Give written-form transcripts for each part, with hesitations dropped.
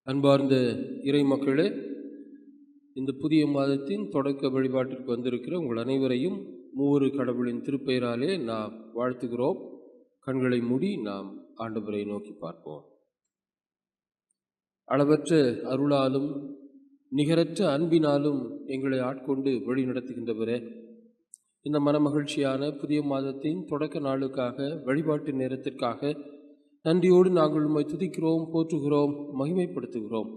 அன்பார்ந்த இறை மக்களே, இந்த புதிய மாதத்தின் தொடக்க வழிபாட்டிற்கு வந்திருக்கிற உங்கள் அனைவரையும் மூவொரு கடவுளின் திருப்பெயராலே நாம் வாழ்த்துகிறோம். கண்களை மூடி நாம் ஆண்டவரை நோக்கி பார்ப்போம். அளவற்ற அருளாலும் நிகரற்ற அன்பினாலும் எங்களை ஆட்கொண்டு வழி நடத்துகின்றவரே, இந்த மனமகிழ்ச்சியான புதிய மாதத்தின் தொடக்க நாளுக்காக, வழிபாட்டு நேரத்திற்காக நன்றியோடு நாங்கள் உம்மை துதிக்கிறோம், போற்றுகிறோம், மகிமைப்படுத்துகிறோம்.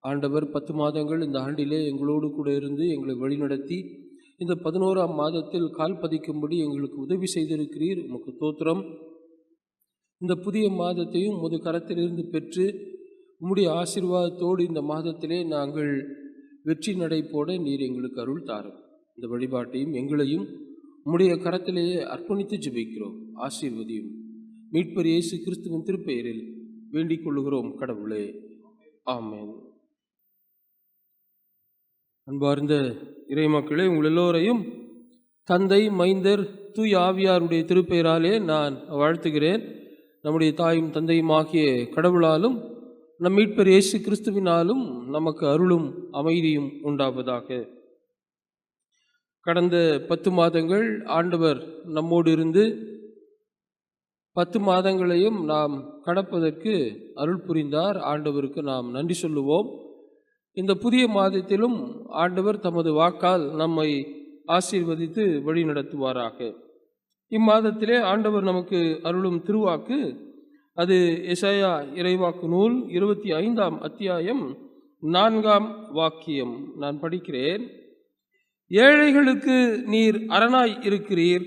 ஆண்டவர் 10 மாதங்கள் இந்த ஆண்டிலே எங்களோடு கூட இருந்து எங்களை வழிநடத்தி இந்த 11ஆம் மாதத்தில் கால் பதிக்கும்படி எங்களுக்கு உதவி செய்திருக்கிறீர். உமக்கு தோத்திரம். இந்த புதிய மாதத்தையும் உமது கரத்திலிருந்து பெற்று உம்முடைய ஆசீர்வாதத்தோடு இந்த மாதத்திலே நாங்கள் வெற்றி நடை போட நீர் எங்களுக்கு அருள் தாரும். இந்த வழிபாட்டையும் எங்களையும் உம்முடைய கரத்திலேயே அர்ப்பணித்து ஜெபிக்கிறோம். ஆசீர்வதியும். மீட்பர் இயேசு கிறிஸ்துவின் திருப்பெயரில் வேண்டிக் கொள்ளுகிறோம் கடவுளே, ஆமென். அன்பார்ந்த இறைமக்களே, உங்கள் எல்லோரையும் தந்தை, மைந்தர், தூய் ஆவியாருடைய திருப்பெயராலே நான் வாழ்த்துகிறேன். நம்முடைய தாயும் தந்தையும் ஆகிய கடவுளாலும் நம் மீட்பர் இயேசு கிறிஸ்துவினாலும் நமக்கு அருளும் அமைதியும் உண்டாவதாக. கடந்த 10 மாதங்கள் ஆண்டவர் நம்மோடு இருந்து 10 மாதங்களையும் நாம் கடப்பதற்கு அருள் புரிந்தார். ஆண்டவருக்கு நாம் நன்றி சொல்லுவோம். இந்த புதிய மாதத்திலும் ஆண்டவர் தமது வாக்கால் நம்மை ஆசீர்வதித்து வழி நடத்துவாராக. இம்மாதத்திலே ஆண்டவர் நமக்கு அருளும் திருவாக்கு, அது எசாயா இறைவாக்கு நூல் 25ஆம் அத்தியாயம் 4ஆம் வாக்கியம். நான் படிக்கிறேன். ஏழைகளுக்கு நீர் அரணாய் இருக்கிறீர்,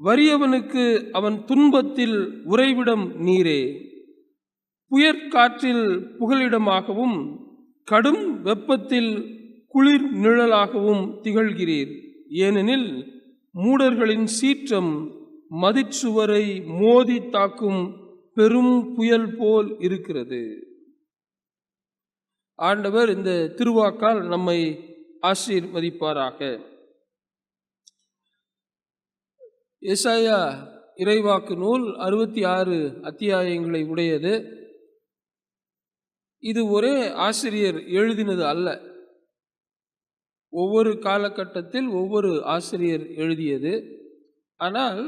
வறியவனுக்கு அவன் துன்பத்தில் உறைவிடம் நீரே. புயற்காற்றில் புகலிடமாகவும் கடும் வெப்பத்தில் குளிர் நிழலாகவும் திகழ்கிறீர். ஏனெனில் மூடர்களின் சீற்றம் மதிச்சுவரை மோதி தாக்கும் பெரும் புயல் போல் இருக்கிறது. ஆண்டவர் இந்த திருவாக்கால் நம்மை ஆசீர்வதிப்பாராக. எசாயா இறைவாக்கு நூல் 66 அத்தியாயங்களை உடையது. இது ஒரே ஆசிரியர் எழுதினது அல்ல. ஒவ்வொரு காலகட்டத்தில் ஒவ்வொரு ஆசிரியர் எழுதியது. ஆனால்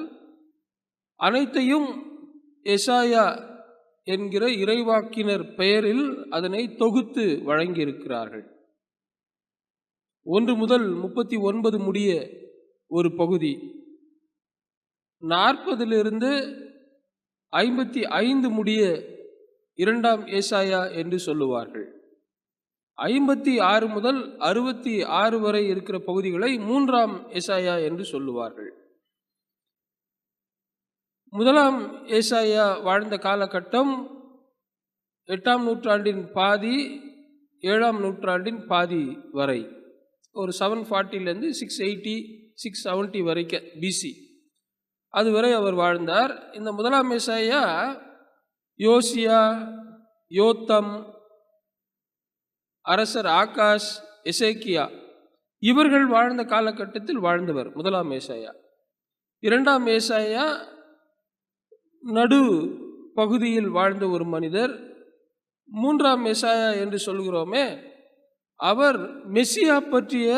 அனைத்தையும் எசாயா என்கிற இறைவாக்கினர் பெயரில் அதனை தொகுத்து வழங்கியிருக்கிறார்கள். 1 முதல் 39 முடிய ஒரு பகுதி, 40 55 முடிய 2ஆம் ஏசாயா என்று சொல்லுவார்கள். 56 முதல் 66 வரை இருக்கிற பகுதிகளை 3ஆம் ஏசாயா என்று சொல்லுவார்கள். 1ஆம் ஏசாயா வாழ்ந்த காலகட்டம் 8ஆம் நூற்றாண்டின் பாதி, 7ஆம் நூற்றாண்டின் பாதி வரை, ஒரு 740 680 670 வரைக்கும் பிசி, அதுவரை அவர் வாழ்ந்தார். இந்த 1ஆம் ஏசாயா யோசியா, யோத்தம், அரசர் ஆகாஷ், எசேக்கியா இவர்கள் வாழ்ந்த காலகட்டத்தில் வாழ்ந்தவர் 1ஆம் ஏசாயா. 2ஆம் ஏசாயா நடு பகுதியில் வாழ்ந்த ஒரு மனிதர். 3ஆம் ஏசாயா என்று சொல்கிறோமே, அவர் மெசியா பற்றிய,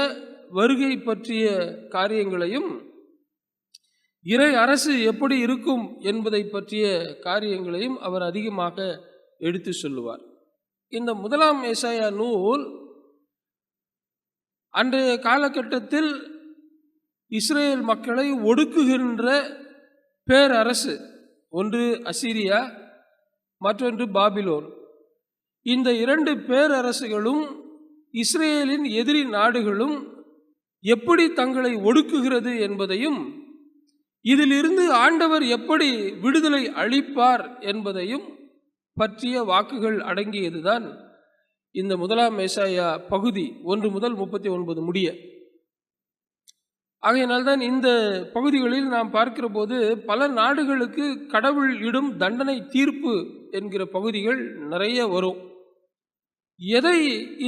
வருகை பற்றிய காரியங்களையும் இறை அரசு எப்படி இருக்கும் என்பதை பற்றிய காரியங்களையும் அவர் அதிகமாக எடுத்து சொல்லுவார். இந்த 1ஆம் ஏசாயா நூல் அன்றைய காலகட்டத்தில் இஸ்ரேல் மக்களை ஒடுக்குகின்ற பேரரசு, ஒன்று அசீரியா, மற்றொன்று பாபிலோன். இந்த 2 பேரரசுகளும் இஸ்ரேலின் எதிரி நாடுகளும் எப்படி தங்களை ஒடுக்குகிறது என்பதையும், இதிலிருந்து ஆண்டவர் எப்படி விடுதலை அளிப்பார் என்பதையும் பற்றிய வாக்குகள் அடங்கியதுதான் இந்த 1ஆம் ஏசாயா பகுதி 1 முதல் 39 முடிய. ஆகையினால்தான் இந்த பகுதிகளில் நாம் பார்க்கிற போது பல நாடுகளுக்கு கடவுள் இடும் தண்டனை தீர்ப்பு என்கிற பகுதிகள் நிறைய வரும். எதை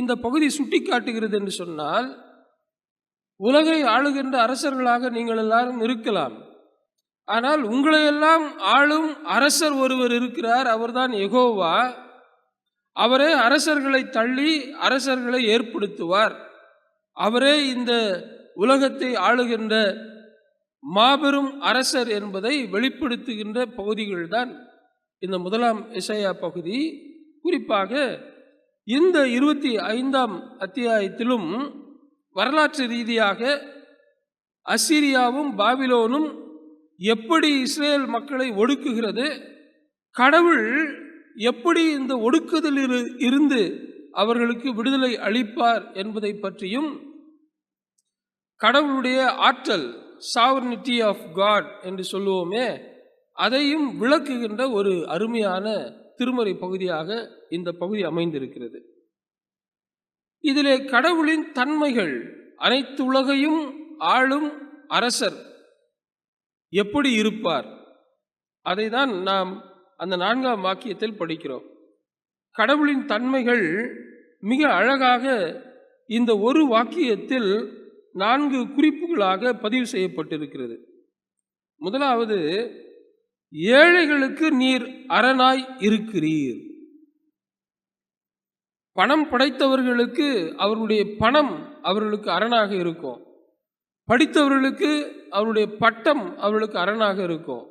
இந்த பகுதி சுட்டி காட்டுகிறது என்று சொன்னால், உலகை ஆளுகின்ற அரசர்களாக நீங்கள் எல்லாரும் இருக்கலாம், ஆனால் உங்களையெல்லாம் ஆளும் அரசர் ஒருவர் இருக்கிறார். அவர்தான் யெகோவா. அவரே அரசர்களை தள்ளி அரசர்களை ஏற்படுத்துவார். அவரே இந்த உலகத்தை ஆளுகின்ற மாபெரும் அரசர் என்பதை வெளிப்படுத்துகின்ற பகுதிகள்தான் இந்த முதலாம் எசையா பகுதி. குறிப்பாக இந்த 25ஆம் அத்தியாயத்திலும் வரலாற்று ரீதியாக அசீரியாவும் பாபிலோனும் எப்படி இஸ்ரேல் மக்களை ஒடுக்குகிறது, கடவுள் எப்படி இந்த ஒடுக்குதலில் இருந்து அவர்களுக்கு விடுதலை அளிப்பார் என்பதை பற்றியும், கடவுளுடைய ஆற்றல், சாவர்னிட்டி ஆஃப் காட் என்று சொல்லுவோமே, அதையும் விளக்குகின்ற ஒரு அருமையான திருமறை பகுதியாக இந்த பகுதி அமைந்திருக்கிறது. இதிலே கடவுளின் தன்மைகள், அனைத்து உலகையும் ஆளும் அரசர் எப்படி இருப்பார், அதை தான் நாம் அந்த 4ஆம் வாக்கியத்தில் படிக்கிறோம். கடவுளின் தன்மைகள் மிக அழகாக இந்த ஒரு வாக்கியத்தில் 4 குறிப்புகளாக பதிவு செய்யப்பட்டிருக்கிறது. முதலாவது, ஏழைகளுக்கு நீர் அரணாய் இருக்கிறீர். பணம் படைத்தவர்களுக்கு அவருடைய பணம் அவர்களுக்கு அரணாக இருக்கும். படித்தவர்களுக்கு அவருடைய பட்டம் அவர்களுக்கு அரணாக இருக்கும்.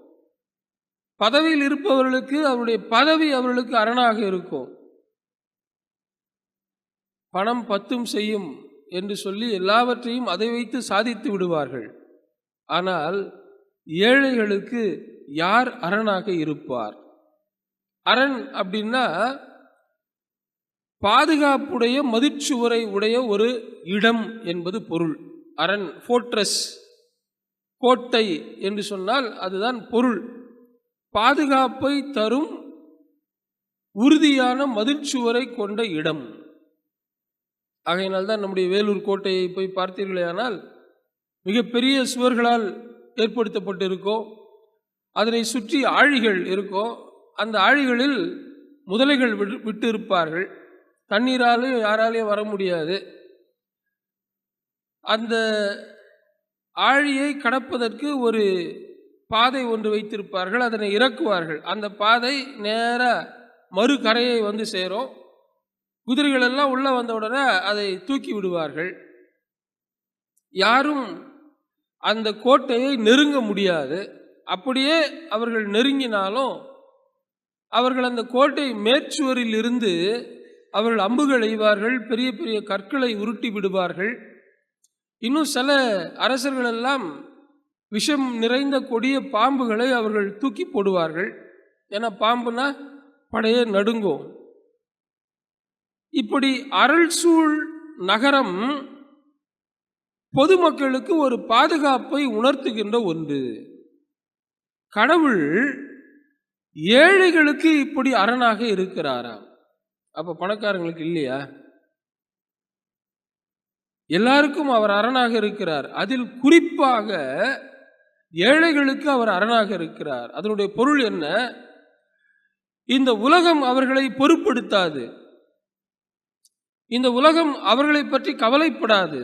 பதவியில் இருப்பவர்களுக்கு அவருடைய பதவி அவர்களுக்கு அரணாக இருக்கும். பணம் பத்தும் செய்யும் என்று சொல்லி எல்லாவற்றையும் அதை வைத்து சாதித்து விடுவார்கள். ஆனால் ஏழைகளுக்கு யார் அரணாக இருப்பார்? அரண் அப்படின்னா பாதுகாப்புடைய மதிச்சுவரை உடைய ஒரு இடம் என்பது பொருள். அரண், ஃபோர்ட்ரஸ், கோட்டை என்று சொன்னால் அதுதான் பொருள். பாதுகாப்பை தரும் உறுதியான மதிச்சுவரை கொண்ட இடம். ஆகையினால்தான் நம்முடைய வேலூர் கோட்டையை போய் பார்த்தீர்களேயானால் மிகப்பெரிய சுவர்களால் ஏற்படுத்தப்பட்டிருக்கும். அதனை சுற்றி ஆழிகள் இருக்கும். அந்த ஆழிகளில் முதலைகள் விட்டு இருப்பார்கள். தண்ணீராலும் யாராலையும் வர முடியாது. அந்த ஆழியை கடப்பதற்கு ஒரு பாதை ஒன்று வைத்திருப்பார்கள். அதனை இறக்குவார்கள். அந்த பாதை நேராக மறு கரையை வந்து சேரும். குதிரைகள் எல்லாம் உள்ள வந்த உடனே அதை தூக்கி விடுவார்கள். யாரும் அந்த கோட்டையை நெருங்க முடியாது. அப்படியே அவர்கள் நெருங்கினாலும் அவர்கள் அந்த கோட்டை மேற்சுவரில் இருந்து அவர்கள் அம்புகள் எய்வார்கள். பெரிய பெரிய கற்களை உருட்டி விடுவார்கள். இன்னும் சில அரசர்கள் எல்லாம் விஷம் நிறைந்த கொடிய பாம்புகளை அவர்கள் தூக்கி போடுவார்கள். ஏன்னா பாம்புனா படையே நடுங்கும். இப்படி அருள் சூழ் நகரம் பொதுமக்களுக்கு ஒரு பாதுகாப்பை உணர்த்துகின்ற ஒன்று. கடவுள் ஏழைகளுக்கு இப்படி அரணாக இருக்கிறாராம். அப்ப பணக்காரங்களுக்கு இல்லையா? எல்லாருக்கும் அவர் அரணாக இருக்கிறார். அதில் குறிப்பாக ஏழைகளுக்கு அவர் அரணாக இருக்கிறார். அதனுடைய பொருள் என்ன? இந்த உலகம் அவர்களை பொறுப்படுத்தாது. இந்த உலகம் அவர்களை பற்றி கவலைப்படாது.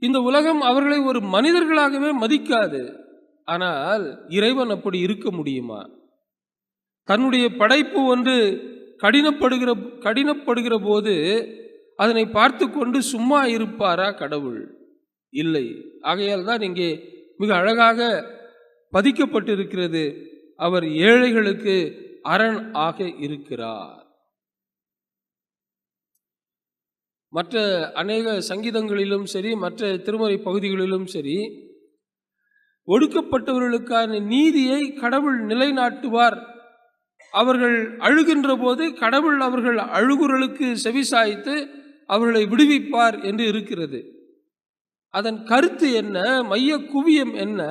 இந்த உலகம் அவர்களை ஒரு மனிதர்களாகவே மதிக்காது. ஆனால் இறைவன் அப்படி இருக்க முடியுமா? தன்னுடைய படைப்பு ஒன்று கடினப்படுகிற போது அதனை பார்த்து கொண்டு சும்மா இருப்பாரா கடவுள்? இல்லை. ஆகையால் தான் இங்கே மிக அழகாக பதிக்கப்பட்டிருக்கிறது, அவர் ஏழைகளுக்கு அரண் ஆக இருக்கிறார். மற்ற அநேக சங்கீதங்களிலும் சரி, மற்ற திருமறை பகுதிகளிலும் சரி, ஒடுக்கப்பட்டவர்களுக்கான நீதியை கடவுள் நிலைநாட்டுவார். அவர்கள் அழுகின்ற போது கடவுள் அவர்கள் அழுகுறலுக்கு செவிசாய்த்து அவர்களை விடுவிப்பார் என்று இருக்கிறது. அதன் கருத்து என்ன? மைய குவியம் என்ன?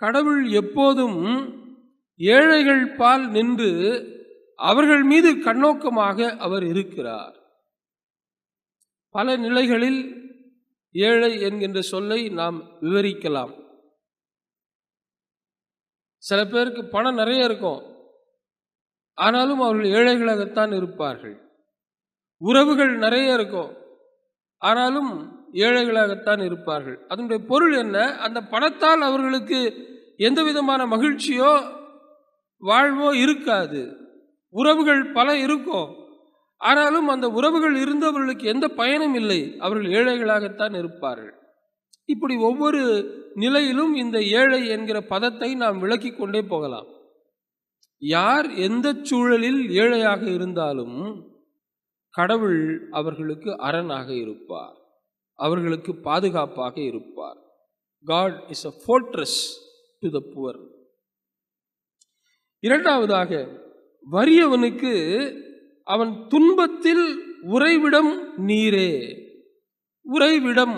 கடவுள் எப்போதும் ஏழைகள் பால் நின்று அவர்கள் மீது கண்ணோக்கமாக அவர் இருக்கிறார். பல நிலைகளில் ஏழை என்கின்ற சொல்லை நாம் விவரிக்கலாம். சில பேருக்கு பணம் நிறைய இருக்கும், ஆனாலும் அவர்கள் ஏழைகளாகத்தான் இருப்பார்கள். உறவுகள் நிறைய இருக்கும், ஆனாலும் ஏழைகளாகத்தான் இருப்பார்கள். அதனுடைய பொருள் என்ன? அந்த பணத்தால் அவர்களுக்கு எந்த விதமான மகிழ்ச்சியோ வாழ்வோ இருக்காது. உறவுகள் பல இருக்கும். ஆனாலும் அந்த உறவுகள் இருந்து அவர்களுக்கு எந்த பயனும் இல்லை. அவர்கள் ஏழைகளாகத்தான் இருப்பார்கள். இப்படி ஒவ்வொரு நிலையிலும் இந்த ஏழை என்கிற பதத்தை நாம் விளக்கிக் கொண்டே போகலாம். யார் எந்த சூழலில் ஏழையாக இருந்தாலும் கடவுள் அவர்களுக்கு அரணாக இருப்பார், அவர்களுக்கு பாதுகாப்பாக இருப்பார். God is a fortress to the poor. இரண்டாவதாக, வறியவனுக்கு அவன் துன்பத்தில் உறைவிடம் நீரே. உறைவிடம்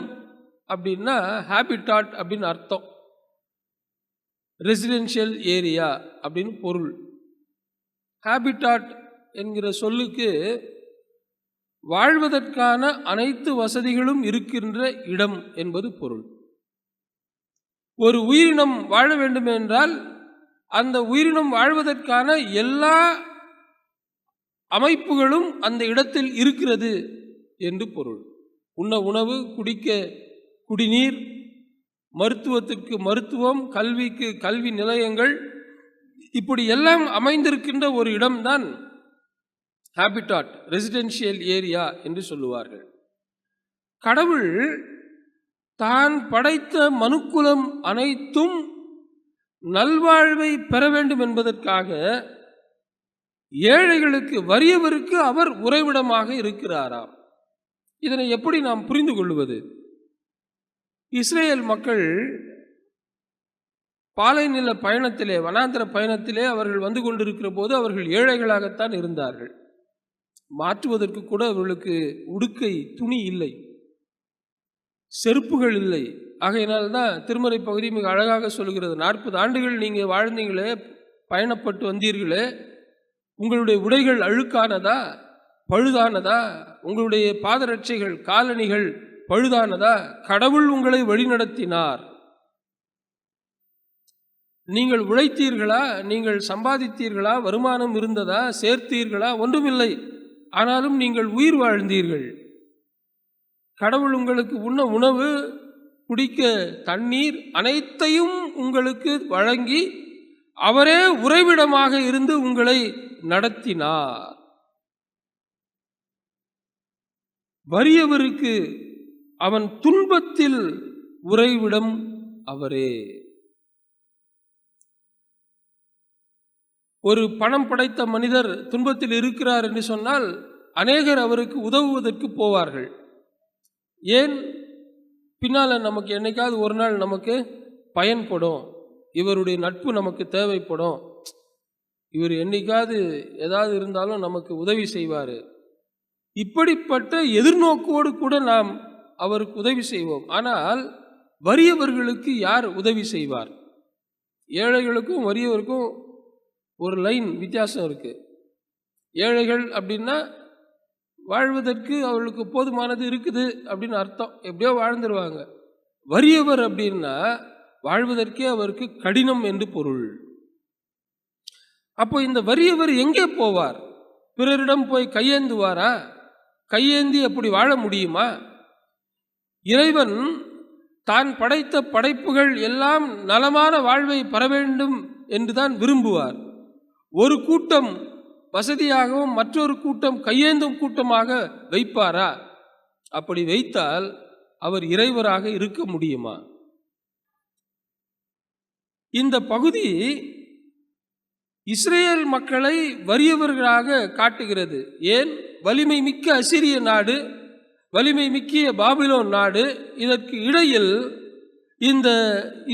அப்படின்னா ஹேபிட்டாட் அப்படின்னு அர்த்தம். ரெசிடென்ஷியல் ஏரியா அப்படின்னு பொருள். ஹேபிட்டாட் என்கிற சொல்லுக்கு வாழ்வதற்கான அனைத்து வசதிகளும் இருக்கின்ற இடம் என்பது பொருள். ஒரு உயிரினம் வாழ வேண்டும் என்றால் அந்த உயிரினம் வாழ்வதற்கான எல்லா அமைப்புகளும் அந்த இடத்தில் இருக்கிறது என்று பொருள். உண்ண உணவு, குடிக்க குடிநீர், மருத்துவத்திற்கு மருத்துவம், கல்விக்கு கல்வி நிலையங்கள், இப்படி எல்லாம் அமைந்திருக்கின்ற ஒரு இடம்தான் ஹேபிட்டாட், ரெசிடென்ஷியல் ஏரியா என்று சொல்லுவார்கள். கடவுள் தான் படைத்த மனுக்குலம் அனைத்தும் நல்வாழ்வை பெற வேண்டும் என்பதற்காக ஏழைகளுக்கு, வறியவருக்கு அவர் உறைவிடமாக இருக்கிறாராம். இதனை எப்படி நாம் புரிந்து கொள்வது? இஸ்ரேல் மக்கள் பாலைநில பயணத்திலே, வனாந்திர பயணத்திலே அவர்கள் வந்து கொண்டிருக்கிற போது அவர்கள் ஏழைகளாகத்தான் இருந்தார்கள். மாற்றுவதற்கு கூட அவர்களுக்கு உடுக்கை துணி இல்லை, செருப்புகள் இல்லை. ஆகையினால்தான் திருமறை பகுதி மிக அழகாக சொல்கிறது, 40 ஆண்டுகள் நீங்கள் வாழ்ந்தீங்களே, பயணப்பட்டு வந்தீர்களே, உங்களுடைய உடைகள் அழுக்கானதா, பழுதானதா? உங்களுடைய பாதரட்சைகள், காலணிகள் பழுதானதா? கடவுள் உங்களை வழிநடத்தினார். நீங்கள் உழைத்தீர்களா? நீங்கள் சம்பாதித்தீர்களா? வருமானம் இருந்ததா? சேர்த்தீர்களா? ஒன்றுமில்லை. ஆனாலும் நீங்கள் உயிர் வாழ்ந்தீர்கள். கடவுள் உங்களுக்கு உண்ண உணவு, குடிக்க தண்ணீர் அனைத்தையும் உங்களுக்கு வழங்கி அவரே உறைவிடமாக இருந்து உங்களை நடத்தினார். வறியவருக்கு அவன் துன்பத்தில் உறைவிடம் அவரே. ஒரு பணம் படைத்த மனிதர் துன்பத்தில் இருக்கிறார் என்று சொன்னால் அநேகர் அவருக்கு உதவுவதற்கு போவார்கள். ஏன்? பின்னால் நமக்கு என்னைக்காவது ஒரு நாள் நமக்கு பயன்படும், இவருடைய நட்பு நமக்கு தேவைப்படும், இவர் என்னைக்காவது ஏதாவது இருந்தாலும் நமக்கு உதவி செய்வார், இப்படிப்பட்ட எதிர்நோக்கோடு கூட நாம் அவருக்கு உதவி செய்வோம். ஆனால் வறியவர்களுக்கு யார் உதவி செய்வார்? ஏழைகளுக்கும் வறியவருக்கும் ஒரு லைன் வித்தியாசம் இருக்குது. ஏழைகள் அப்படின்னா வாழ்வதற்கு அவர்களுக்கு போதுமானது இருக்குது அப்படின்னு அர்த்தம், எப்படியோ வாழ்ந்துருவாங்க. வறியவர் அப்படின்னா வாழ்வதற்கே அவருக்கு கடினம் என்று பொருள். அப்போ இந்த வறியவர் எங்கே போவார்? பிறரிடம் போய் கையேந்துவாரா? கையேந்தி அப்படி வாழ முடியுமா? இறைவன் தான் படைத்த படைப்புகள் எல்லாம் நலமான வாழ்வை பெற வேண்டும் என்றுதான் விரும்புவார். ஒரு கூட்டம் வசதியாகவும் மற்றொரு கூட்டம் கையேந்தும் கூட்டமாக வைப்பாரா? அப்படி வைத்தால் அவர் இறைவராக இருக்க முடியுமா? இந்த பகுதி இஸ்ரேல் மக்களை வறியவர்களாக காட்டுகிறது. ஏன்? வலிமை மிக்க அசிரிய நாடு, வலிமை மிக்க பாபிலோன் நாடு, இதற்கு இடையில் இந்த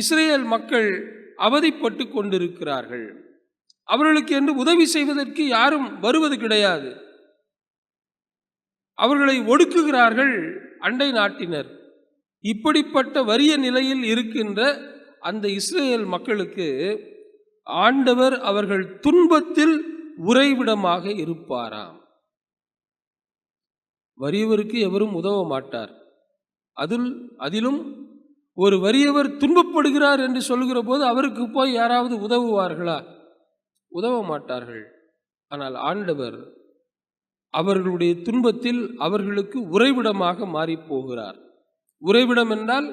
இஸ்ரேல் மக்கள் அவதிப்பட்டு கொண்டிருக்கிறார்கள். அவர்களுக்கு என்று உதவி செய்வதற்கு யாரும் வருவது கிடையாது. அவர்களை ஒடுக்குகிறார்கள் அண்டை நாட்டினர். இப்படிப்பட்ட வறிய நிலையில் இருக்கின்ற அந்த இஸ்ரேல் மக்களுக்கு ஆண்டவர் அவர்கள் துன்பத்தில் உறைவிடமாக இருப்பாராம். வறியவருக்கு எவரும் உதவ மாட்டார். அதிலும் ஒரு வறியவர் துன்பப்படுகிறார் என்று சொல்கிற போது அவருக்கு போய் யாராவது உதவுவார்களா? உதவ மாட்டார்கள். ஆனால் ஆண்டவர் அவர்களுடைய துன்பத்தில் அவர்களுக்கு உறைவிடமாக மாறி போகிறார். உறைவிடம் என்றால்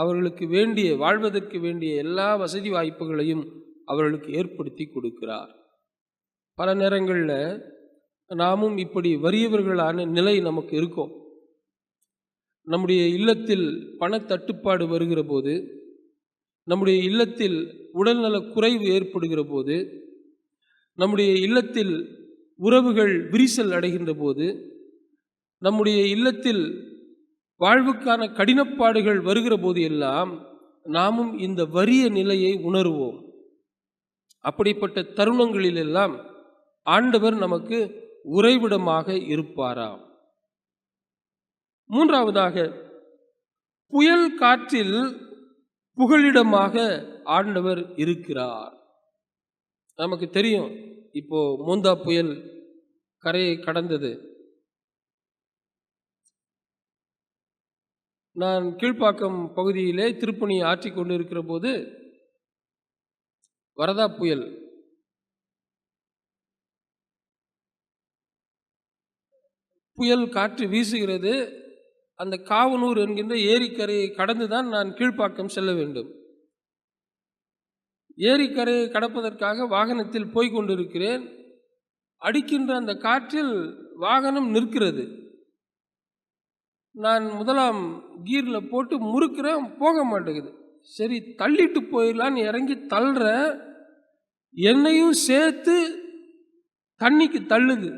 அவர்களுக்கு வேண்டிய, வாழ்வதற்கு வேண்டிய எல்லா வசதி வாய்ப்புகளையும் அவர்களுக்கு ஏற்படுத்தி கொடுக்கிறார். பல நேரங்களில் நாமும் இப்படி வறியவர்களான நிலை நமக்கு இருக்கும். நம்முடைய இல்லத்தில் பணத்தட்டுப்பாடு வருகிற போது, நம்முடைய இல்லத்தில் உடல்நல குறைவு ஏற்படுகிற போது, நம்முடைய இல்லத்தில் உறவுகள் விரிசல் அடைகின்ற போது, நம்முடைய இல்லத்தில் வாழ்வுக்கான கடினப்பாடுகள் வருகிற போது எல்லாம் நாமும் இந்த வறிய நிலையை உணர்வோம். அப்படிப்பட்ட தருணங்களிலெல்லாம் ஆண்டவர் நமக்கு உறைவிடமாக இருப்பாராம். மூன்றாவதாக, புயல் காற்றில் புகலிடமாக ஆண்டவர் இருக்கிறார். நமக்கு தெரியும், இப்போ மோந்தா புயல் கரையை கடந்தது. நான் கீழ்ப்பாக்கம் பகுதியிலே திருப்பணி ஆற்றி கொண்டு இருக்கிற போது வரதா புயல் காற்று வீசுகிறது. அந்த காவனூர் என்கின்ற ஏரிக்கரையை கடந்துதான் நான் கீழ்ப்பாக்கம் செல்ல வேண்டும். ஏரிக்கரையை கடப்பதற்காக வாகனத்தில் போய்கொண்டிருக்கிறேன். அடிக்கின்ற அந்த காற்றில் வாகனம் நிற்கிறது. நான் முதலாம் கீரில் போட்டு முறுக்கிறேன், போக மாட்டேங்குது. சரி, தள்ளிட்டு போயிடலான்னு இறங்கி தள்ளுற, என்னையும் சேர்த்து தண்ணிக்கு தள்ளுது.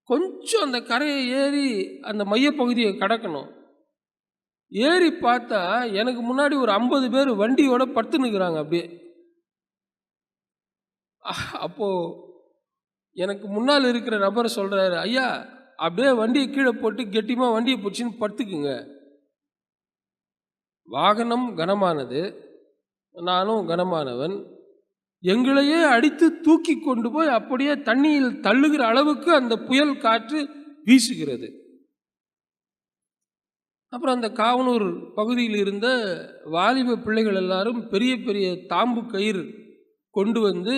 கொஞ்சம் அந்த கரையை ஏறி அந்த மையப்பகுதியை கடக்கணும். ஏறி பார்த்தா எனக்கு முன்னாடி ஒரு 50 பேர் வண்டியோட படுத்துனுக்குறாங்க. அப்படியே அப்போ எனக்கு முன்னால் இருக்கிற நபர் சொல்றாரு, ஐயா அப்படியே வண்டியை கீழே போட்டு கெட்டிமா வண்டியை பிடிச்சின்னு படுத்துக்குங்க. வாகனம் கனமானது, நானும் கனமானவன். எங்களையே அடித்து தூக்கி கொண்டு போய் அப்படியே தண்ணியில் தள்ளுகிற அளவுக்கு அந்த புயல் காற்று வீசுகிறது. அப்புறம் அந்த காவனூர் பகுதியில் இருந்த வாலிப பிள்ளைகள் எல்லாரும் பெரிய பெரிய தாம்பு கயிறு கொண்டு வந்து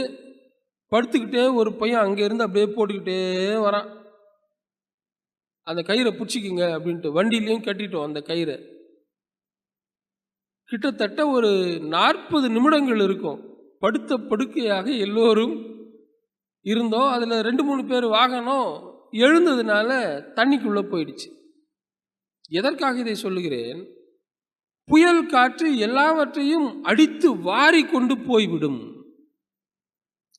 படுத்துக்கிட்டே, ஒரு பையன் அங்கேருந்து அப்படியே போட்டுக்கிட்டே வரான். அந்த கயிறை பிடிச்சிக்குங்க அப்படின்ட்டு வண்டியிலையும் கட்டிட்டோம் அந்த கயிறை. கிட்டத்தட்ட ஒரு 40 நிமிடங்கள் இருக்கும். படுத்த படுக்கையாக எல்லோரும் இருந்தோம். அதில் 2-3 பேர் வாகனம் எழுந்ததுனால தண்ணிக்குள்ளே போயிடுச்சு. எதற்காக இதை சொல்லுகிறேன்? புயல் காற்று எல்லாவற்றையும் அடித்து வாரி கொண்டு போய்விடும்.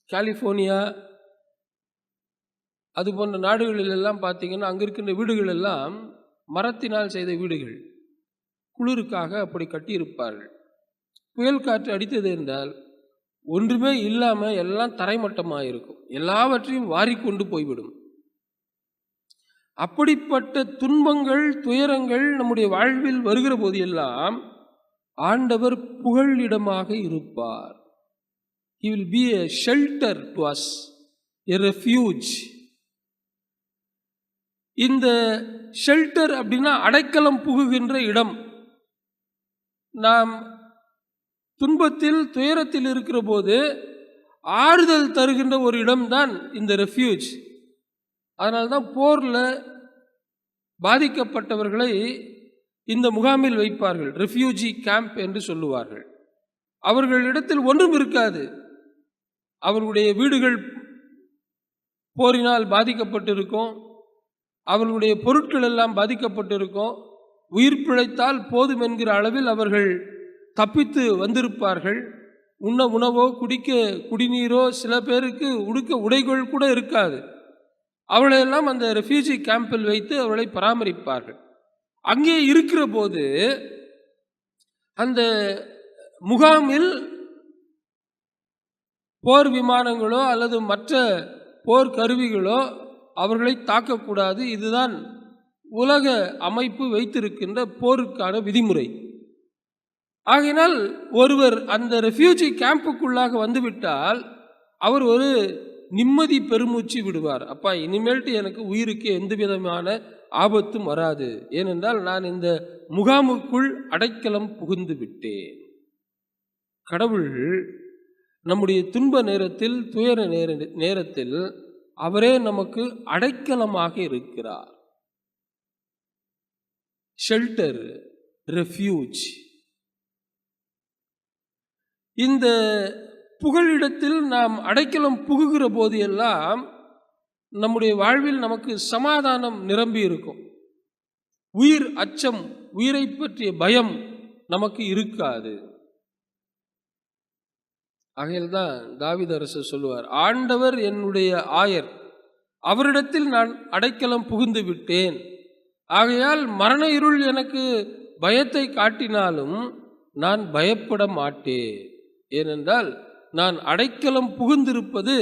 கலிபோர்னியா அது போன்ற நாடுகளில் எல்லாம் பார்த்தீங்கன்னா, அங்கே இருக்கின்ற வீடுகள் எல்லாம் மரத்தினால் செய்த வீடுகள், குளிருக்காக அப்படி கட்டியிருப்பார்கள். புயல் காற்று அடித்தது என்றால் ஒன்றுமே இல்லாமல் எல்லாம் தரைமட்டமாக இருக்கும், எல்லாவற்றையும் வாரி கொண்டு போய்விடும். அப்படிப்பட்ட துன்பங்கள், துயரங்கள் நம்முடைய வாழ்வில் வருகிற போது எல்லாம் ஆண்டவர் புகழிடமாக இருப்பார். He will be a shelter to us, a refuge. இந்த ஷெல்டர் அப்படின்னா அடைக்கலம் புகுகின்ற இடம். நாம் துன்பத்தில், துயரத்தில் இருக்கிற போது ஆறுதல் தருகின்ற ஒரு இடம்தான் இந்த ரெஃப்யூஜ். அதனால்தான் போரில் பாதிக்கப்பட்டவர்களை இந்த முகாமில் வைப்பார்கள், ரெஃப்யூஜி கேம்ப் என்று சொல்லுவார்கள். அவர்களிடத்தில் ஒன்றும் இருக்காது. அவர்களுடைய வீடுகள் போரினால் பாதிக்கப்பட்டிருக்கும், அவர்களுடைய பொருட்கள் எல்லாம் பாதிக்கப்பட்டிருக்கும். உயிர் பிழைத்தால் போதும் என்கிற அளவில் அவர்கள் தப்பித்து வந்திருப்பார்கள். உண்ண உணவோ, குடிக்க குடிநீரோ, சில பேருக்கு உடுக்க உடைகள் கூட இருக்காது. அவளையெல்லாம் அந்த ரெஃப்யூஜி கேம்பில் வைத்து அவர்களை பராமரிப்பார்கள். அங்கே இருக்கிற போது அந்த முகாமில் போர் விமானங்களோ அல்லது மற்ற போர் கருவிகளோ அவர்களை தாக்கக்கூடாது. இதுதான் உலக அமைப்பு வைத்திருக்கின்ற போருக்கான விதிமுறை. ஆகையினால் ஒருவர் அந்த ரெஃப்யூஜி கேம்புக்குள்ளாக வந்துவிட்டால் அவர் ஒரு நிம்மதி பெருமூச்சு விடுவார். அப்பா, இனிமேல்ட்டு எனக்கு உயிருக்கு எந்த விதமான ஆபத்தும் வராது, ஏனென்றால் நான் இந்த முகாமுக்குள் அடைக்கலம் புகுந்து விட்டேன். கடவுள் நம்முடைய துன்ப நேரத்தில், துயர நேரத்தில் அவரே நமக்கு அடைக்கலமாக இருக்கிறார். Shelter, refuge. இந்த புகலிடத்தில் நாம் அடைக்கலம் புகுகிற போது எல்லாம் நம்முடைய வாழ்வில் நமக்கு சமாதானம் நிரம்பி இருக்கும். உயிர் அச்சம், உயிரை பற்றிய பயம் நமக்கு இருக்காது. ஆகையால்தான் தாவீது அரசர் சொல்லுவார், ஆண்டவர் என்னுடைய ஆயர், அவரிடத்தில் நான் அடைக்கலம் புகுந்து விட்டேன். ஆகையால் மரண இருள் எனக்கு பயத்தை காட்டினாலும் நான் பயப்பட மாட்டேன். ஏனென்றால் நான் அடைக்கலம் புகுந்திருப்பது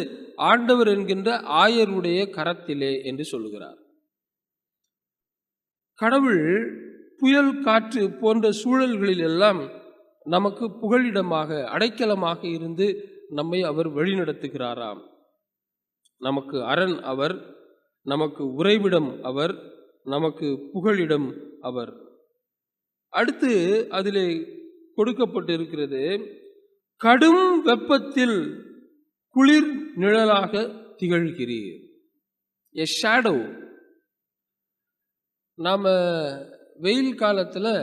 ஆண்டவர் என்கின்ற ஆயருடைய கரத்திலே என்று சொல்லுகிறார். கடவுள் புயல், காற்று போன்ற சூழல்களில் எல்லாம் நமக்கு புகலிடமாக, அடைக்கலமாக இருந்து நம்மை அவர் வழிநடத்துகிறாராம். நமக்கு அரண் அவர், நமக்கு உறைவிடம் அவர், நமக்கு புகலிடம் அவர். அடுத்து அதிலே கொடுக்கப்பட்டிருக்கிறது, கடும் வெப்பத்தில் குளிர் நிழலாக திகழ்கிறீர். எ ஷேடோ. நாம் வெயில் காலத்தில்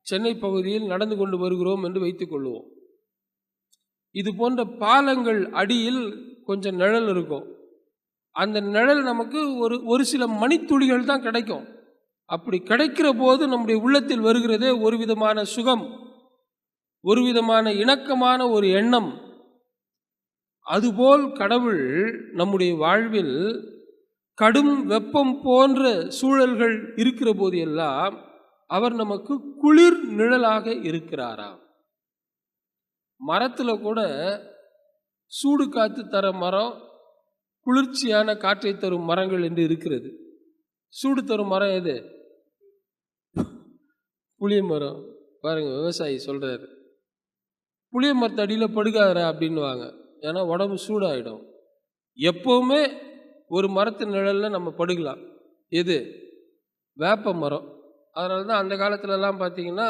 சென்னை பகுதியில் நடந்து கொண்டு வருகிறோம் என்று வைத்துக் கொள்வோம். இது போன்ற பாலங்கள் அடியில் கொஞ்சம் நிழல் இருக்கும். அந்த நிழல் நமக்கு ஒரு சில மணித்துளிகள் தான் கிடைக்கும். அப்படி கிடைக்கிற போது நம்முடைய உள்ளத்தில் வருகிறதே ஒரு விதமான சுகம், ஒரு விதமான இணக்கமான ஒரு எண்ணம். அதுபோல் கடவுள் நம்முடைய வாழ்வில் கடும் வெப்பம் போன்ற சூழல்கள் இருக்கிற போது எல்லாம் அவர் நமக்கு குளிர் நிழலாக இருக்கிறாராம். மரத்தில் கூட சூடு காற்று தர மரம், குளிர்ச்சியான காற்றை தரும் மரங்கள் என்று இருக்கிறது. சூடு தரும் மரம் எது? புளிய மரம். பாருங்க, விவசாயி சொல்றாரு, புளிய மரத்து அடியில் படுக்காதரா அப்படின்னுவாங்க. ஏன்னா உடம்பு சூடாயிடும். எப்பவுமே ஒரு மரத்து நிழலில் நம்ம படுக்கலாம். எது? வேப்ப மரம். அதனால தான் அந்த காலத்துலலாம் பார்த்தீங்கன்னா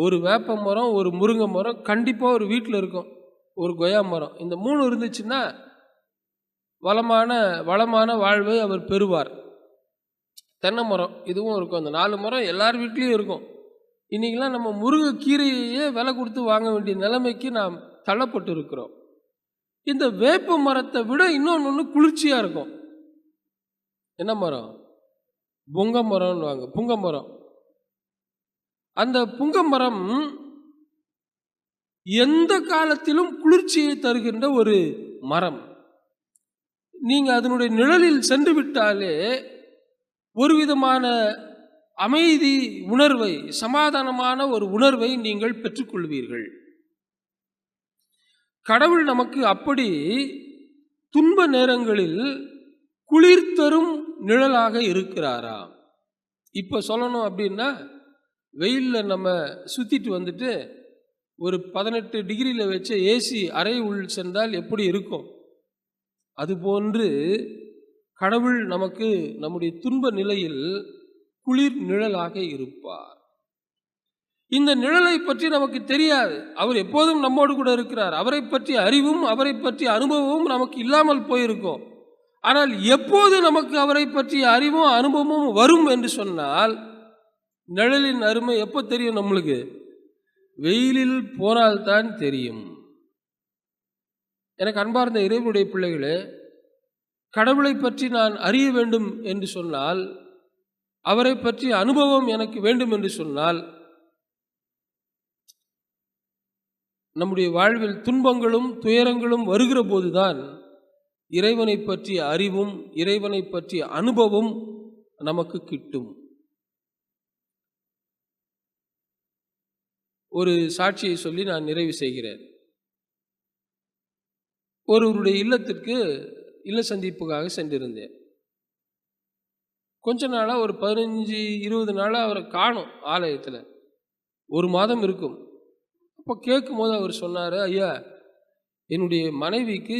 ஒரு வேப்ப மரம், ஒரு முருங்கை மரம் கண்டிப்பாக ஒரு வீட்டில் இருக்கும். ஒரு கொய்யா மரம். இந்த 3 இருந்துச்சுன்னா வளமான வாழ்வை அவர் பெறுவார். தென்னை மரம் இதுவும் இருக்கும். அந்த 4 மரம் எல்லார் வீட்லேயும் இருக்கும். இன்றைக்கெலாம் நம்ம முருங்கைக்கீரையே விலை கொடுத்து வாங்க வேண்டிய நிலைமைக்கு நாம் தள்ளப்பட்டு இருக்கிறோம். இந்த வேப்ப மரத்தை விட இன்னொன்று குளிர்ச்சியாக இருக்கும். என்ன மரம்? புங்க மரம்னுவாங்க. புங்க மரம். அந்த புங்க மரம் எந்த காலத்திலும் குளிர்ச்சியை தருகின்ற ஒரு மரம். நீங்கள் அதனுடைய நிழலில் சென்று விட்டாலே ஒரு விதமான அமைதி உணர்வை, சமாதானமான ஒரு உணர்வை நீங்கள் பெற்றுக்கொள்வீர்கள். கடவுள் நமக்கு அப்படி துன்ப நேரங்களில் குளிர் தரும் நிழலாக இருக்கிறாரா? இப்போ சொல்லணும் அப்படின்னா, வெயிலில் நம்ம சுற்றிட்டு வந்துட்டு ஒரு 18 டிகிரியில் வச்ச ஏசி அறை உள் சென்றால் எப்படி இருக்கும்? அதுபோன்று கடவுள் நமக்கு நம்முடைய துன்ப நிலையில் குளிர் நிழலாக இருப்பார். இந்த நிழலை பற்றி நமக்கு தெரியாது. அவர் எப்போதும் நம்மோடு கூட இருக்கிறார். அவரை பற்றி அறிவும் அவரை பற்றி அனுபவமும் நமக்கு இல்லாமல் போயிருக்கும். ஆனால் எப்போது நமக்கு அவரை பற்றிய அறிவும் அனுபவமும் வரும் என்று சொன்னால், நிழலின் அருமை எப்போ தெரியும் நம்மளுக்கு? வெயிலில் போனால்தான் தெரியும். எனக்கு அன்பார்ந்த இறைவனுடைய பிள்ளைகளே, கடவுளை பற்றி நான் அறிய வேண்டும் என்று சொன்னால், அவரை பற்றிய அனுபவம் எனக்கு வேண்டும் என்று சொன்னால், நம்முடைய வாழ்வில் துன்பங்களும் துயரங்களும் வருகிற போதுதான் இறைவனை பற்றிய அறிவும் இறைவனை பற்றிய அனுபவம் நமக்கு கிட்டும். ஒரு சாட்சியை சொல்லி நான் நிறைவு செய்கிறேன். ஒருவருடைய இல்லத்திற்கு இல்ல சந்திப்புக்காக சென்றிருந்தேன். கொஞ்ச நாளாக ஒரு 15-20 நாளாக அவரை காணும் ஆலயத்தில். 1 மாதம் இருக்கும். அப்போ கேட்கும் போது அவர் சொன்னார், ஐயா, என்னுடைய மனைவிக்கு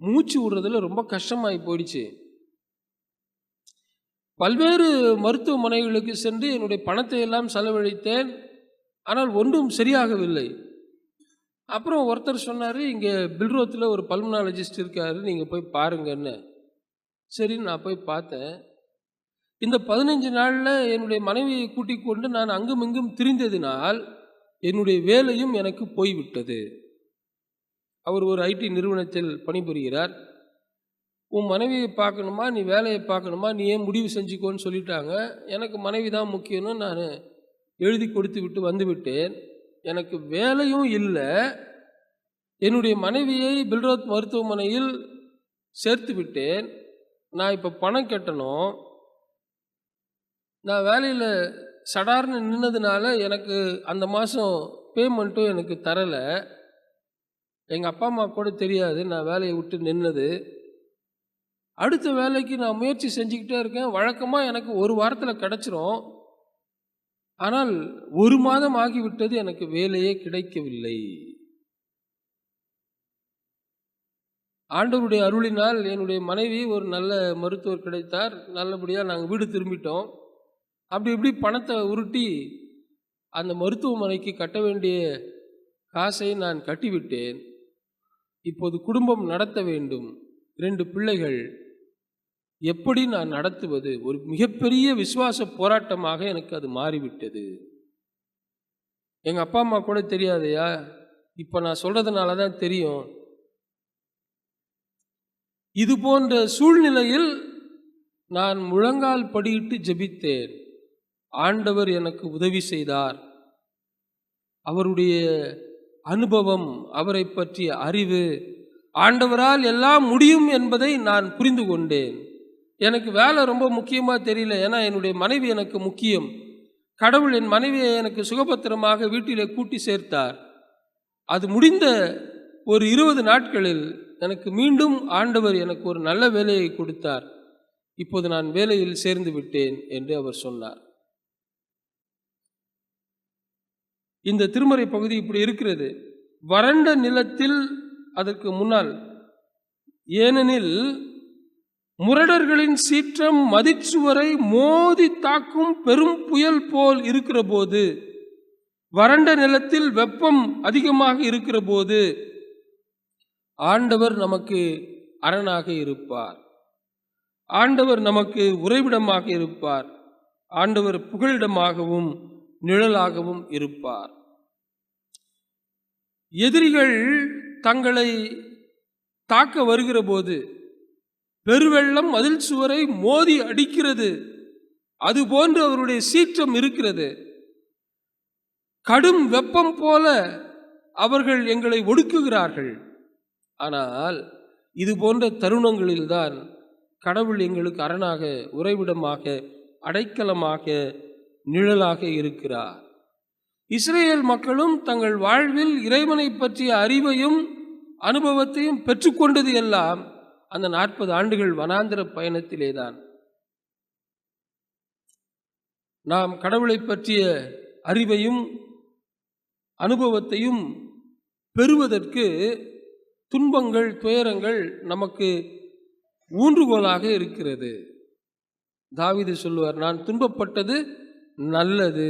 மூச்சு விடுறதுல ரொம்ப கஷ்டமாகி போயிடுச்சு. பல்வேறு மருத்துவமனைகளுக்கு சென்று என்னுடைய பணத்தை எல்லாம் செலவழித்தேன். ஆனால் ஒன்றும் சரியாகவில்லை. அப்புறம் ஒருத்தர் சொன்னார், இங்கே பில்ரோத்தில் ஒரு பல்மனாலஜிஸ்ட் இருக்கார், நீங்கள் போய் பாருங்கன்னு. சரின்னு நான் போய் பார்த்தேன். இந்த 15 நாளில் என்னுடைய மனைவியை கூட்டிக் கொண்டு நான் அங்கும் இங்கும் திரிந்ததினால் என்னுடைய வேலையும் எனக்கு போய்விட்டது. அவர் ஒரு ஐடி நிறுவனத்தில் பணிபுரிகிறார். உன் மனைவியை பார்க்கணுமா, நீ வேலையை பார்க்கணுமா, நீ ஏன் முடிவு செஞ்சுக்கோன்னு சொல்லிட்டாங்க. எனக்கு மனைவி தான் முக்கியம்னு நான் எழுதி கொடுத்து விட்டு வந்துவிட்டேன். எனக்கு வேலையும் இல்லை, என்னுடைய மனைவியை பில்ரோத் மருத்துவமனையில் சேர்த்து விட்டேன். நான் இப்போ பணம் கட்டணும். நான் வேலையில் சடார்னு நின்னதுனால எனக்கு அந்த மாதம் பேமெண்ட்டும் எனக்கு தரலை. எங்கள் அப்பா அம்மா கூட தெரியாது நான் வேலையை விட்டு நின்னது. அடுத்த வேலைக்கு நான் முயற்சி செஞ்சுக்கிட்டே இருக்கேன். வழக்கமாக எனக்கு ஒரு வாரத்தில் கிடச்சிரும். ஆனால் 1 மாதம் ஆகிவிட்டது, எனக்கு வேலையே கிடைக்கவில்லை. ஆண்டவருடைய அருளினால் என்னுடைய மனைவி ஒரு நல்ல மருத்துவர் கிடைத்தார். நல்லபடியாக நாங்கள் வீடு திரும்பிட்டோம். அப்படி இப்படி பணத்தை உருட்டி அந்த மருத்துவமனைக்கு கட்ட வேண்டிய காசை நான் கட்டிவிட்டேன். இப்போது குடும்பம் நடத்த வேண்டும், 2 பிள்ளைகள். எப்படி நான் நடத்துவது? ஒரு மிகப்பெரிய விசுவாச போராட்டமாக எனக்கு அது மாறிவிட்டது. எங்கள் அப்பா அம்மா கூட தெரியாதையா, இப்போ நான் சொல்கிறதுனால தான் தெரியும். இது போன்ற சூழ்நிலையில் நான் முழங்கால் படியிட்டு ஜெபித்தேன். ஆண்டவர் எனக்கு உதவி செய்தார். அவருடைய அனுபவம், அவரை பற்றிய அறிவு, ஆண்டவரால் எல்லாம் முடியும் என்பதை நான் புரிந்து கொண்டேன். எனக்கு வேலை ரொம்ப முக்கியமாக தெரியல, ஏன்னா என்னுடைய மனைவி எனக்கு முக்கியம். கடவுள் என் மனைவியை எனக்கு சுகபத்திரமாக வீட்டிலே கூட்டி சேர்த்தார். அது முடிந்த ஒரு 20 நாட்களில் எனக்கு மீண்டும் ஆண்டவர் எனக்கு ஒரு நல்ல வேலையை கொடுத்தார். இப்போது நான் வேலையில் சேர்ந்து விட்டேன் என்று அவர் சொன்னார். இந்த திருமறை பகுதி இப்படி இருக்கிறது. வறண்ட நிலத்தில் அதற்கு முன்னால், ஏனெனில் முரடர்களின் சீற்றம் மதிச்சுவரை மோதி தாக்கும் பெரும் புயல் போல் இருக்கிற போது, வறண்ட நிலத்தில் வெப்பம் அதிகமாக இருக்கிற போது ஆண்டவர் நமக்கு அரணாக இருப்பார். ஆண்டவர் நமக்கு உறைவிடமாக இருப்பார். ஆண்டவர் புகலிடமாகவும் நிழலாகவும் இருப்பார். எதிரிகள் தங்களை தாக்க வருகிற போது பெருவெள்ளம் மதில் சுவரை மோதி அடிக்கிறது, அதுபோன்று அவருடைய சீற்றம் இருக்கிறது. கடும் வெப்பம் போல அவர்கள் எங்களை ஒடுக்குகிறார்கள். ஆனால் இது போன்ற தருணங்களில்தான் கடவுள் எங்களுக்கு அரணாக, உறைவிடமாக, அடைக்கலமாக, நிழலாக இருக்கிறார். இஸ்ரேல் மக்களும் தங்கள் வாழ்வில் இறைவனை பற்றிய அறிவையும் அனுபவத்தையும் பெற்றுக்கொண்டது எல்லாம் அந்த 40 ஆண்டுகள் வனாந்திர பயணத்திலேதான். நாம் கடவுளை பற்றிய அறிவையும் அனுபவத்தையும் பெறுவதற்கு துன்பங்கள், துயரங்கள் நமக்கு ஊன்றுகோலாக இருக்கிறது. தாவீது சொல்லுவார், நான் துன்பப்பட்டது நல்லது,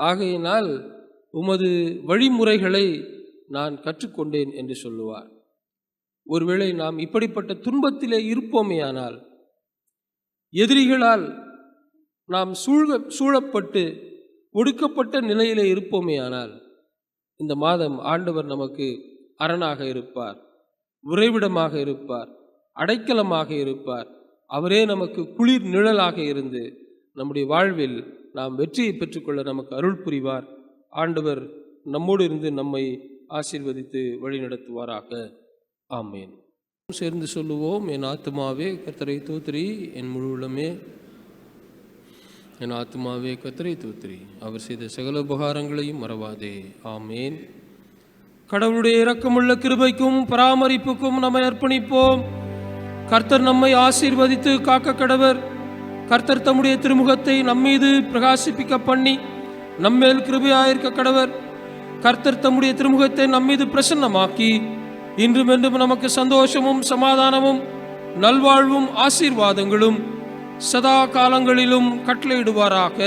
ஆகையினால் உமது வழிமுறைகளை நான் கற்றுக்கொண்டேன் என்று சொல்லுவார். ஒருவேளை நாம் இப்படிப்பட்ட துன்பத்திலே இருப்போமேயானால், எதிரிகளால் நாம் சூழப்பட்டு ஒடுக்கப்பட்ட நிலையிலே இருப்போமேயானால், இந்த மாதம் ஆண்டவர் நமக்கு அரணாக இருப்பார், உறைவிடமாக இருப்பார், அடைக்கலமாக இருப்பார். அவரே நமக்கு குளிர் நிழலாக இருந்து நம்முடைய வாழ்வில் நாம் வெற்றியை பெற்றுக்கொள்ள நமக்கு அருள் புரிவார். ஆண்டவர் நம்மோடு இருந்து நம்மை ஆசீர்வதித்து வழி நடத்துவாராக. ஆமேன். சேர்ந்து சொல்லுவோம். என் ஆத்துமாவே கர்த்தரை தோத்திரி, என் முழு உள்ளமே என் ஆத்துமாவே கர்த்தரை தோத்திரி, அவர் செய்த சகல உபகாரங்களையும் மறவாதே. ஆமேன். கடவுளுடைய இரக்கமுள்ள கிருபைக்கும் பராமரிப்புக்கும் நம்மை அர்ப்பணிப்போம். கர்த்தர் நம்மை ஆசீர்வதித்து காக்க கடவர். கர்த்தர் தம்முடைய திருமுகத்தை நம்மீது பிரகாசிப்பிக்க பண்ணி நம்மேல் கிருபையாயிருக்க கடவர். கர்த்தர் தம்முடைய திருமுகத்தை நம்மீது பிரசன்னமாக்கி இன்றும் என்றும் நமக்கு சந்தோஷமும் சமாதானமும் நல்வாழ்வும் ஆசீர்வாதங்களும் சதா காலங்களிலும் கட்டளையிடுவாராக.